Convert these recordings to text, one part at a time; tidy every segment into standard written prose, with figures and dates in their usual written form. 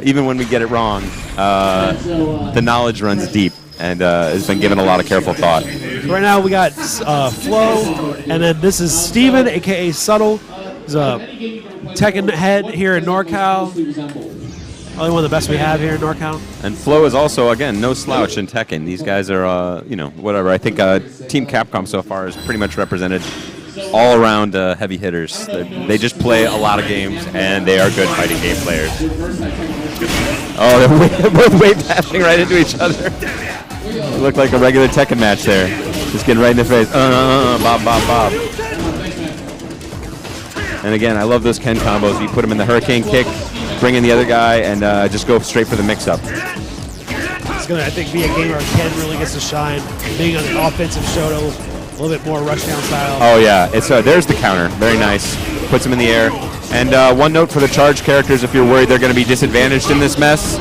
even when we get it wrong, the knowledge runs deep and has been given a lot of careful thought. Right now we got Floe, and then this is Steven, a.k.a. Subtle. He's a Tekken head here in NorCal. Probably one of the best we have here in NorCal. And Floe is also, again, no slouch in Tekken. These guys are, you know, whatever. I think Team Capcom so far has pretty much represented all around heavy hitters. They just play a lot of games, and they are good fighting game players. Oh, they're both wave dashing right into each other. It looked like a regular Tekken match there. Just getting right in the face. Bob, bob, bob. And again, I love those Ken combos. You put them in the Hurricane Kick, bring in the other guy, and just go straight for the mix-up. It's going to, I think, be a game where Ken really gets to shine, being an offensive Shoto, a little bit more rushdown style. Oh, yeah. It's there's the counter. Very nice. Puts him in the air. And one note for the charge characters, if you're worried they're going to be disadvantaged in this mess,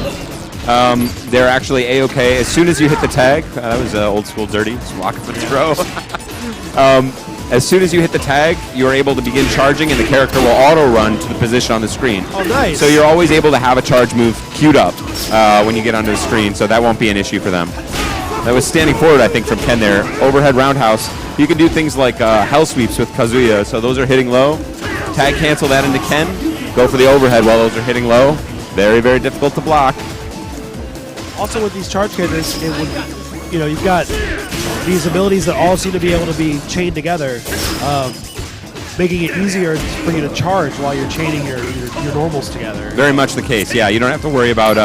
they're actually A-okay. As soon as you hit the tag, that was old school dirty, it's rocket foot throw. As soon as you hit the tag, you are able to begin charging, and the character will auto-run to the position on the screen. Oh, nice. So you're always able to have a charge move queued up when you get onto the screen, so that won't be an issue for them. That was standing forward, I think, from Ken there. Overhead roundhouse. You can do things like hell sweeps with Kazuya, so those are hitting low. Tag cancel that into Ken. Go for the overhead while those are hitting low. Very, very difficult to block. Also with these charge characters, it would, you know, you've got these abilities that all seem to be able to be chained together, making it easier for you to charge while you're chaining your normals together. Very much the case, yeah. You don't have to worry about,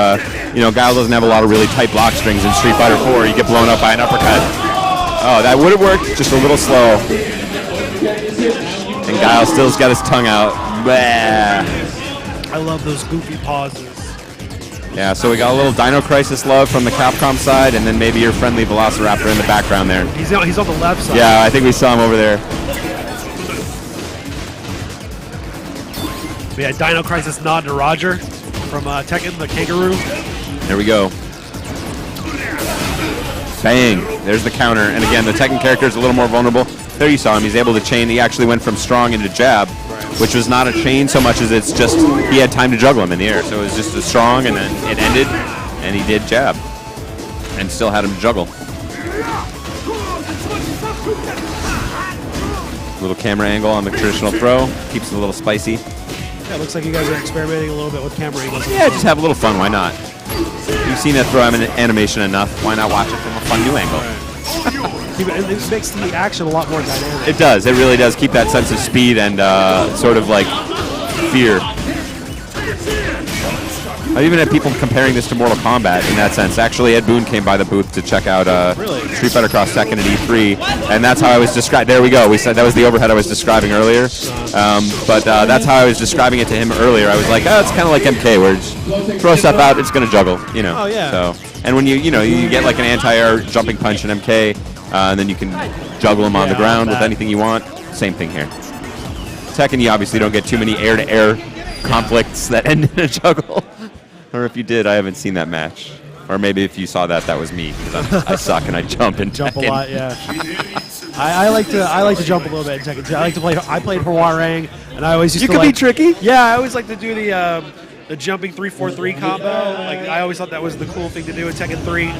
you know, Guile doesn't have a lot of really tight block strings in Street Fighter 4. You get blown up by an uppercut. Oh, that would have worked, just a little slow. And Guile still's got his tongue out. Bah. I love those goofy pauses. Yeah, so we got a little Dino Crisis love from the Capcom side, and then maybe your friendly Velociraptor in the background there. He's on the left side. Yeah, I think we saw him over there. We had Dino Crisis nod to Roger from Tekken, the kangaroo. There we go. Bang. There's the counter. And again, the Tekken character is a little more vulnerable. There you saw him. He's able to chain. He actually went from strong into jab, which was not a chain so much as it's just he had time to juggle him in the air. So it was just a strong, and then it ended, and he did jab. And still had him juggle. Little camera angle on the traditional throw. Keeps it a little spicy. Yeah, it looks like you guys are experimenting a little bit with camera angles. Yeah, just have a little fun. Why not? You've seen that throw animation enough. Why not watch it from a fun new angle? It makes the action a lot more dynamic. It does. It really does keep that sense of speed and sort of like fear. I've even had people comparing this to Mortal Kombat in that sense. Actually, Ed Boon came by the booth to check out Street Fighter Cross Tekken at E3, and that's how I was describing. There we go. We said that was the overhead I was describing earlier, but that's how I was describing it to him earlier. I was like, oh, it's kind of like MK, where just throw stuff out, it's going to juggle, you know. Oh yeah. So, and when you get like an anti-air jumping punch in MK, and then you can juggle them on the ground with anything you want. Same thing here. Tekken, you obviously don't get too many air-to-air conflicts that end in a juggle. Or if you did, I haven't seen that match. Or maybe if you saw that, that was me. I suck and I jump in Jump Tekken. a lot, yeah. I like to jump a little bit in Tekken. I like to play. I played Hwoarang, and I always used to. You could be tricky. Yeah, I always like to do the jumping 3-4-3 combo. Like I always thought that was the cool thing to do in Tekken 3.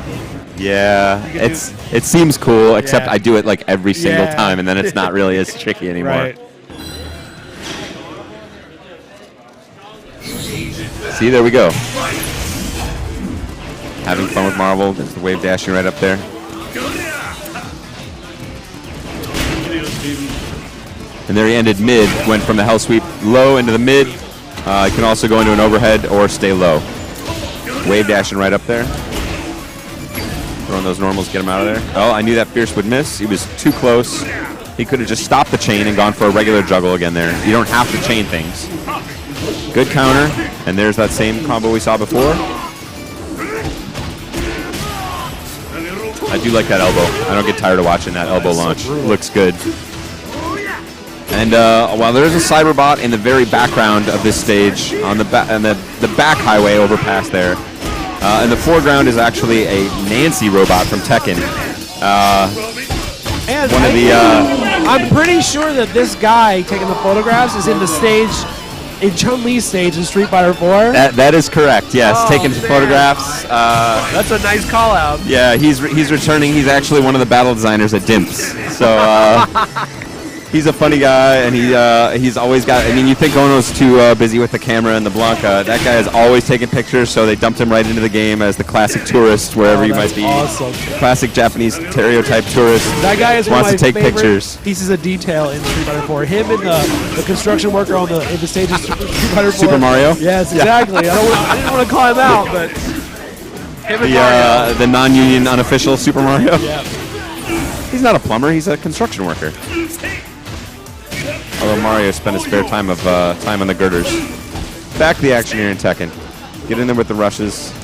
Yeah, it seems cool, except I do it like every single time, and then it's not really as tricky anymore. Right. See, there we go. Having fun with Marvel. There's the wave dashing right up there. And there he ended mid. Went from the hell sweep low into the mid. He can also go into an overhead or stay low. Wave dashing right up there. Throwing those normals, get him out of there. Oh, I knew that Fierce would miss. He was too close. He could have just stopped the chain and gone for a regular juggle again there. You don't have to chain things. Good counter, and there's that same combo we saw before. I do like that elbow. I don't get tired of watching that elbow launch. Looks good. And while there is a side robot in the very background of this stage, on the back highway overpass there, in the foreground is actually a Nancy robot from Tekken. And one of the. I'm pretty sure that this guy taking the photographs is in the stage in Chun-Li's stage in Street Fighter 4. That is correct. Yes, Oh, taking man. photographs. That's a nice call out. Yeah, he's returning. He's actually one of the battle designers at Dimps. So he's a funny guy, and he's always got. I mean, you think Ono's too busy with the camera and the Blanca. That guy is always taking pictures. So they dumped him right into the game as the classic tourist, wherever he might be. Awesome. Classic Japanese stereotype tourist. That guy is one wants of to my take favorite pictures. pieces of detail in Street Fighter 4. Him and the construction worker in the stage of Street Fighter 4. Super Mario? Yes, exactly. I didn't want to call him out, but him and Mario. The non-union unofficial Super Mario. Yeah. He's not a plumber. He's a construction worker. Although Mario spent his spare time on the girders. Back to the action here in Tekken. Get in there with the rushes.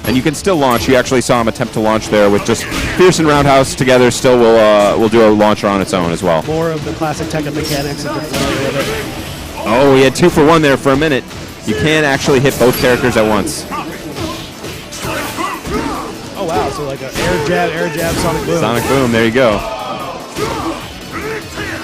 And you can still launch. You actually saw him attempt to launch there with just Fierce and Roundhouse together. Still will do a launcher on its own as well. More of the classic Tekken mechanics if you're familiar with it. Oh, he had 2 for 1 there for a minute. You can actually hit both characters at once. Oh wow, so like an air jab, sonic boom. Sonic boom, there you go.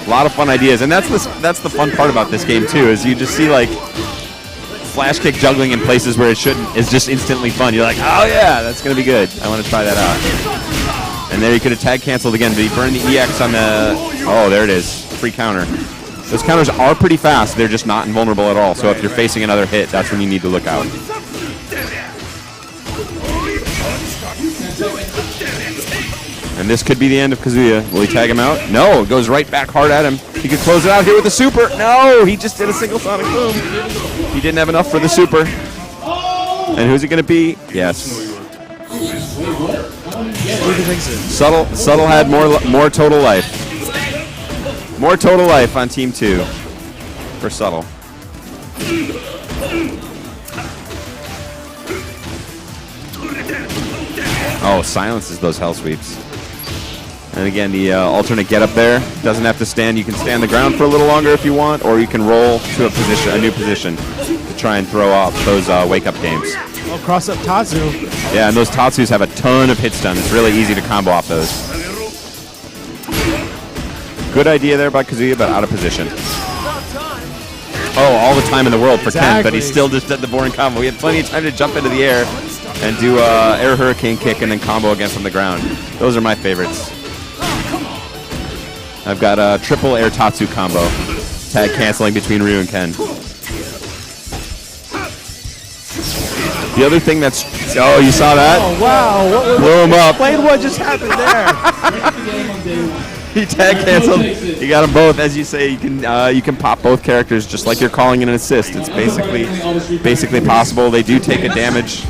A lot of fun ideas, and that's the fun part about this game too, is you just see like flash kick juggling in places where it shouldn't is just instantly fun. You're like, oh yeah, that's gonna be good. I want to try that out. And there you could have tag canceled again, but he burned the EX on the. Oh, there it is, free counter. Those counters are pretty fast. They're just not invulnerable at all. So if you're facing another hit, that's when you need to look out. And this could be the end of Kazuya. Will he tag him out? No, it goes right back hard at him. He could close it out here with the super. No, he just did a single sonic boom. He didn't have enough for the super. And who's it going to be? Yes. Subtle had more total life. More total life on Team 2 for Subtle. Oh, silences those hell sweeps. And again, the alternate get up there doesn't have to stand. You can stand the ground for a little longer if you want, or you can roll to a new position to try and throw off those wake-up games. Oh, cross up Tatsu. Yeah, and those Tatsus have a ton of hit stun. It's really easy to combo off those. Good idea there by Kazuya, but out of position. Oh, all the time in the world for Ken, but he still just did the boring combo. He had plenty of time to jump into the air and do air hurricane kick and then combo again from the ground. Those are my favorites. I've got a triple air Tatsu combo. Tag canceling between Ryu and Ken. The other thing that's... Oh, you saw that? Oh, wow. Blew him up. Explain what just happened there. He tag canceled. You got them both. As you say, you can pop both characters just like you're calling in an assist. It's basically possible. They do take a damage